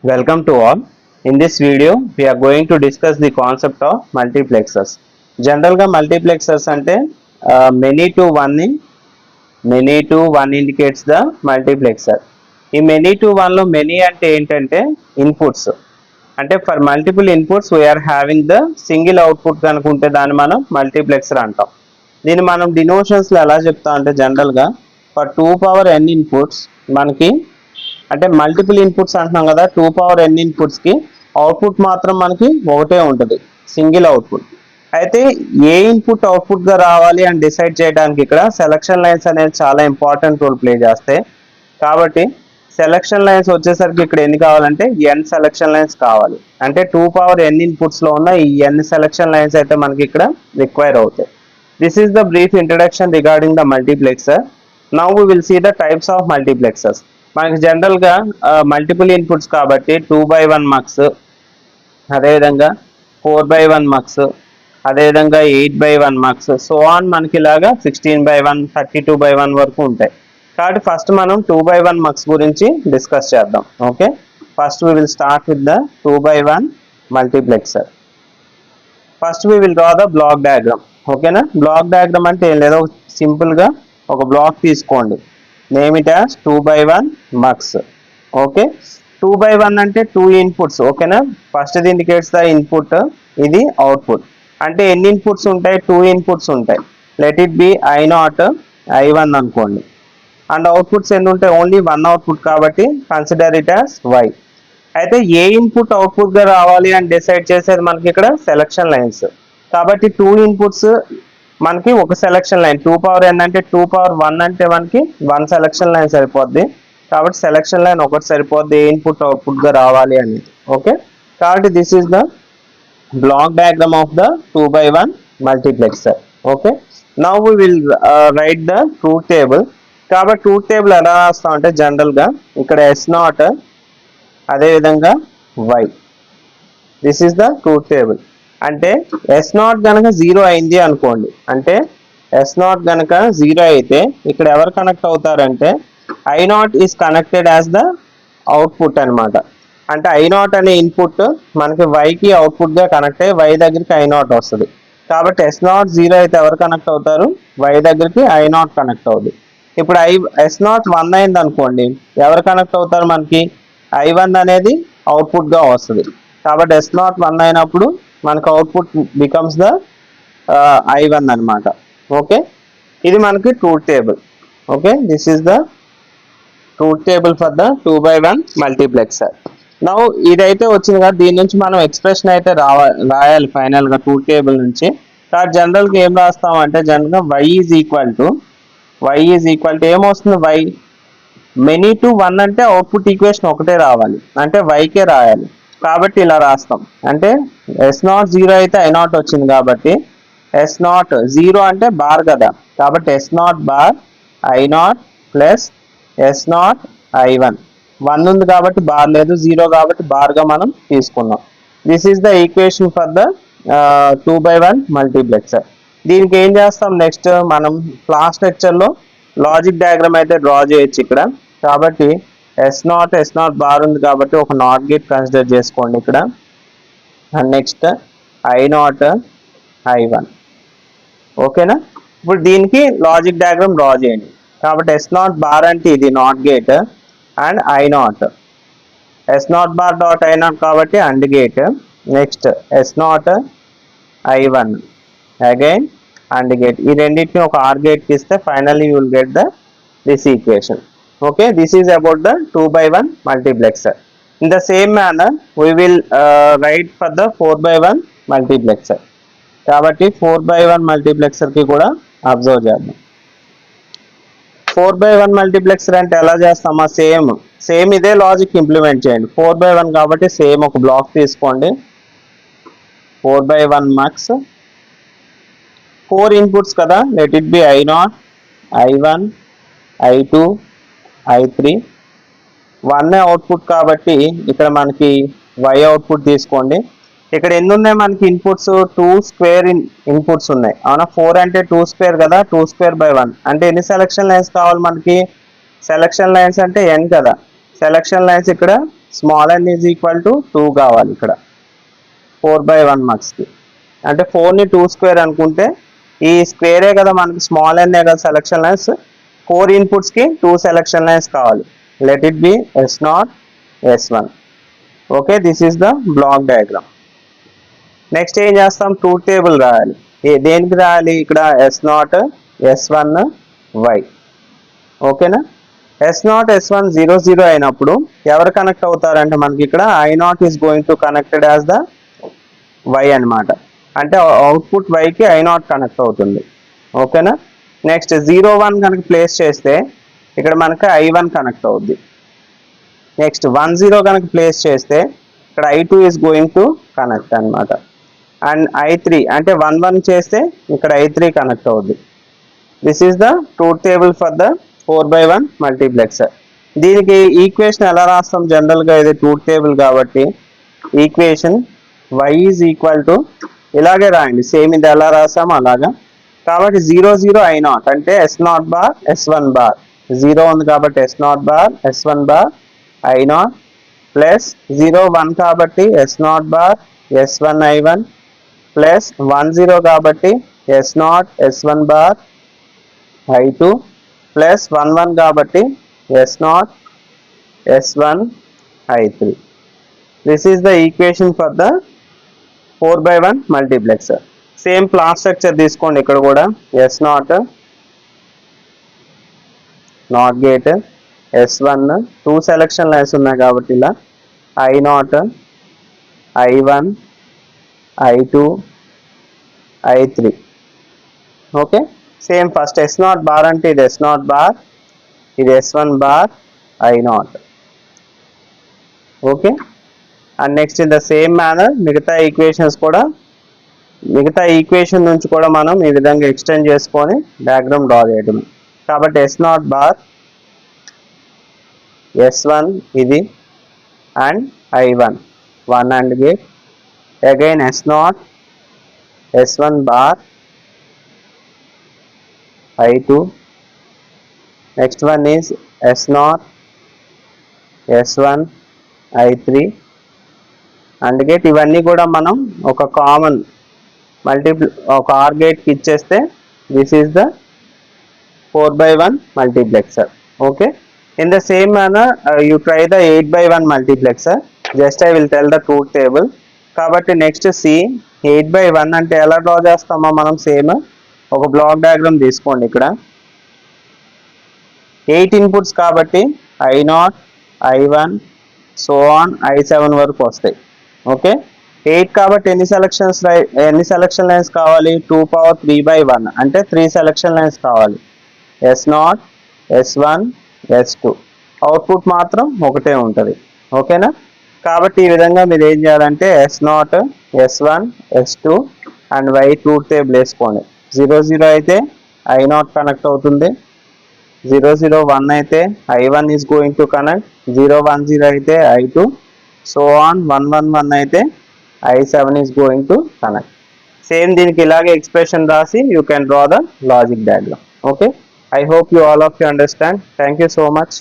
Welcome to all. In this video, we are going to discuss the concept of multiplexers. General గా multiplexers అంటే many to one indicates the multiplexer. ఈ many to one లో many అంటే ఏంటంటే inputs. అంటే for multiple inputs we are having the single output కనుకుంటే దాన్ని మనం మల్టీప్లెక్సర్ అంటాం. దీన్ని మనం డినోషన్స్లో ఎలా చెప్తాం అంటే జనరల్గా ఫర్ 2n ఇన్పుట్స్ మనకి అంటే మల్టిపుల్ ఇన్పుట్స్ అంటున్నాం కదా 2n ఇన్పుట్స్కి అవుట్పుట్ మాత్రం మనకి ఒకటే ఉంటుంది, సింగిల్ అవుట్పుట్. అయితే ఏ ఇన్పుట్ అవుట్పుట్గా రావాలి అని డిసైడ్ చేయడానికి ఇక్కడ సెలక్షన్ లైన్స్ అనేది చాలా ఇంపార్టెంట్ రోల్ ప్లే చేస్తాయి. కాబట్టి సెలక్షన్ లైన్స్ వచ్చేసరికి ఇక్కడ ఎన్ని కావాలంటే n సెలక్షన్ లైన్స్ కావాలి. అంటే 2n ఇన్పుట్స్లో ఉన్న ఈ n సెలక్షన్ లైన్స్ అయితే మనకి ఇక్కడ రిక్వైర్ అవుతాయి. This is the brief introduction regarding the multiplexer. Now we will see the types of multiplexers. మనకి జనరల్గా మల్టిపుల్ ఇన్పుట్స్ కాబట్టి 2/1 మక్స్, అదేవిధంగా 4/1 మక్స్, అదేవిధంగా 8/1 మక్స్, సో ఆన్ మనకి ఇలాగా 16/1 32/1 వరకు ఉంటాయి. కాబట్టి ఫస్ట్ మనం 2/1 మక్స్ గురించి డిస్కస్ చేద్దాం. Okay, first we will start with the 2/1 multiplexer. First we will draw the block diagram. ఓకేనా, బ్లాక్ డయాగ్రామ్ అంటే ఏం లేదు, సింపుల్గా ఒక బ్లాక్ తీసుకోండి, name it as 2/1 mux. Okay, 2/1 అంటే 2 ఇన్పుట్స్. ఓకేనా, ఫస్ట్ ఇది ఇండికేట్స్ ద ఇన్పుట్, ఇది అవుట్పుట్. అంటే ఎన్ని ఇన్పుట్స్ ఉంటాయి? 2 ఇన్పుట్స్ ఉంటాయి. Let it be I0 I1 అనుకోండి. అండ్ అవుట్పుట్స్ ఎన్ని ఉంటాయి? ఓన్లీ 1 అవుట్పుట్ కాబట్టి కన్సిడర్ ఇట్ యాజ్ Y. అయితే ఏ ఇన్పుట్ అవుట్పుట్గా రావాలి అని డిసైడ్ చేసేది మనకి ఇక్కడ సెలక్షన్ లైన్స్. కాబట్టి 2 ఇన్పుట్స్ మనకి ఒక సెలక్షన్ లైన్, 2n అంటే 2/1 అంటే మనకి 1 సెలక్షన్ లైన్ సరిపోద్ది. కాబట్టి సెలక్షన్ లైన్ ఒకటి సరిపోద్ది ఏ ఇన్పుట్ అవుట్పుట్గా రావాలి అనేది. ఓకే, కాబట్టి this is the block diagram of the 2/1 multiplexer. Okay, now we will write the truth table. కాబట్టి ట్రూత్ టేబుల్ ఎలా రాస్తాం అంటే జనరల్గా ఇక్కడ S0 అదేవిధంగా Y. This is the truth table. అంటే S0 కనుక 0 అయింది అనుకోండి, అంటే S0 కనుక 0 అయితే ఇక్కడ ఎవరు కనెక్ట్ అవుతారంటే I0 is connected as the output అనమాట. అంటే I0 అనే ఇన్పుట్ మనకి Yకి అవుట్పుట్గా కనెక్ట్ అయ్యి Y దగ్గరికి I0 వస్తుంది. కాబట్టి S0 0 అయితే ఎవరు కనెక్ట్ అవుతారు? Y దగ్గరికి I0 కనెక్ట్ అవుతుంది. ఇప్పుడు S0 1 అయింది అనుకోండి, ఎవరు కనెక్ట్ అవుతారు? మనకి I1 అనేది అవుట్పుట్గా వస్తుంది. కాబట్టి S0 1 అయినప్పుడు మనకు అవుట్పుట్ బికమ్స్ ద I1 అనమాట. ఓకే, ఇది మనకి truth table. Okay, this is the truth table for the 2/1 multiplexer. Now ఇదైతే వచ్చింది కదా, దీని నుంచి మనం ఎక్స్ప్రెషన్ అయితే రాయాలి ఫైనల్గా ట్రూత్ టేబుల్ నుంచి. కాబట్టి జనరల్గా ఏం రాస్తామంటే జనరల్గా y ఈజ్ ఈక్వల్ టు ఏమొస్తుంది? y మెనీ టు 1 అంటే అవుట్పుట్ ఈక్వేషన్ ఒకటే రావాలి, అంటే వైకే రాయాలి. కాబట్టి ఇలా రాస్తాం. అంటే S0 0 అయితే I0 వచ్చింది కాబట్టి S0 0 అంటే బార్ కదా, కాబట్టి S0 bar I0 plus S0 I1. 1 ఉంది కాబట్టి బార్ లేదు, 0 కాబట్టి బార్గా మనం తీసుకున్నాం. This is the equation for the 2/1 multiplexer. దీనికి ఏం చేస్తాం నెక్స్ట్, మనం క్లాస్ లెక్చర్లో లాజిక్ డయాగ్రామ్ అయితే డ్రా చేయొచ్చు ఇక్కడ. కాబట్టి S0 బార్ ఉంది కాబట్టి ఒక నాట్ గేట్ కన్సిడర్ చేసుకోండి ఇక్కడ. And next I0 I1. ఓకేనా, ఇప్పుడు దీనికి లాజిక్ డయాగ్రామ్ డ్రా చేయండి. కాబట్టి S0 బార్ అంటే ఇది not gate and I0, S0 bar dot I0 కాబట్టి and gate. Next S0 I1 again and gate. ఈ రెండింటిని ఒక ఆర్ గేట్కి ఇస్తే finally you will get this equation. Okay, this is about the 2/1 multiplexer. In the same manner we will write for the 4/1 multiplexer. కాబట్టి 4/1 multiplexer కి కూడా observe చేద్దాం. 4/1 multiplexer అంటే ఎలా చేస్తామా? సేమ్ ఇదే లాజిక్ ఇంప్లిమెంట్ చేయండి. 4/1 కాబట్టి సేమ్ ఒక బ్లాక్ తీసుకోండి, 4/1 మక్స్, 4 ఇన్పుట్స్ కదా, let it be I0 I1 I2 I3. 1 output కాబట్టి ఇక్కడ మనకి Y అవుట్పుట్ తీసుకోండి. ఇక్కడ ఎన్ని ఉన్నాయి మనకి ఇన్పుట్స్? 2 స్క్వేర్ ఇన్పుట్స్ ఉన్నాయి, అవునా? 4 అంటే 2 స్క్వేర్ కదా, 2/1 అంటే ఎన్ని సెలక్షన్ లైన్స్ కావాలి మనకి? సెలక్షన్ లైన్స్ అంటే n కదా, సెలక్షన్ లైన్స్ ఇక్కడ small n is equal to 2 కావాలి ఇక్కడ 4/1 మార్క్స్కి. అంటే 4ని 2 స్క్వేర్ అనుకుంటే ఈ స్క్వేరే కదా మనకి స్మాల్ n కదా సెలక్షన్ లైన్స్. 4 ఇన్పుట్స్కి 2 సెలక్షన్ లైన్స్ కావాలి. Let it be S0 S1. Okay, this is the block diagram. Next ఏం చేస్తాం, ట్రూత్ టేబుల్ రాయాలి. దేనికి రాయాలి ఇక్కడ S0 S1 Y. ఓకేనా, S0 S1 0 0 అయినప్పుడు ఎవరు కనెక్ట్ అవుతారంటే మనకి ఇక్కడ I0 is going to connected as the Y అనమాట. అంటే అవుట్పుట్ వైకి I0 కనెక్ట్ అవుతుంది. ఓకేనా, నెక్స్ట్ 0 1 కనుక ప్లేస్ చేస్తే ఇక్కడ మనకి I1 కనెక్ట్ అవుద్ది. నెక్స్ట్ 1 0 కనుక ప్లేస్ చేస్తే ఇక్కడ I2 is going to connect అనమాట. అండ్ I3 అంటే 1 1 చేస్తే ఇక్కడ I3 కనెక్ట్ అవుద్ది. This is the truth table for the 4/1 multiplexer. దీనికి ఈక్వేషన్ ఎలా రాస్తాం, జనరల్గా ఇది ట్రూత్ టేబుల్ కాబట్టి equation y is equal to ఇలాగే రాయండి, సేమ్ ఇది ఎలా రాసాము అలాగా. కాబట్టి 0 0 I0 అంటే S0 బార్ S1 బార్, 0 ఉంది కాబట్టి S0 bar S1 bar I0 plus 0 1 కాబట్టి S0 bar S1 I1 plus 1 0 కాబట్టి S0 S1 bar I2 plus 1 1 కాబట్టి S0 S1 I3. This is the equation for the 4/1 multiplexer. Same plot structure తీసుకోండి. ఇక్కడ కూడా S0 not gate S1 2 selection lines ఉన్నాయి కాబట్టి ఇలా I0 I1 I2 I3. Okay, same first S0 bar అంటే ఇది S0 bar, ఇది S1 bar I0. Okay, and next in the same manner మిగతా ఈక్వేషన్ నుంచి కూడా మనం ఈ విధంగా ఎక్స్టెండ్ చేసుకొని డయాగ్రామ్ డ్రా చేయడం. కాబట్టి S0 బార్ S1 ఇది and I1 1 AND gate, again S0 S1 bar I2, next one is S0 S1 I3 and gate. ఇవన్నీ కూడా మనం ఒక కామన్ ఒక ఆర్ గేట్కి ఇచ్చేస్తే this is the 4/1 multiplexer. Okay, in the same manner you try the 8/1 multiplexer. Just I will tell the truth table. కాబట్టి next C 8/1 అంటే ఎలా draw చేస్తామో మనం సేమ్ ఒక బ్లాక్ డయాగ్రామ్ తీసుకోండి. ఇక్కడ 8 ఇన్పుట్స్ కాబట్టి I0 I1 so on I7 వరకు వస్తాయి. ఓకే, 8 కాబట్టి ఎన్ని సెలక్షన్ లైన్స్ కావాలి, 2 power 3/1 అంటే 3 సెలక్షన్ లైన్స్ కావాలి. S0 S1 S2 అవుట్పుట్ మాత్రం ఒకటే ఉంటుంది. ఓకేనా, కాబట్టి ఈ విధంగా మీరు ఏం చేయాలంటే S0 S1 S2 and Y truth table వేసుకోండి. 0 0 అయితే I0 కనెక్ట్ అవుతుంది, 0 0 1 అయితే I1 is going to connect, 0 1 0 అయితే I2 సో ఆన్ 1 1 1 అయితే I7 is going to connect. Same దీనికి ఇలాగే ఎక్స్ప్రెషన్ రాసి you can draw the logic diagram. Okay, I hope you all of you understand. Thank you so much.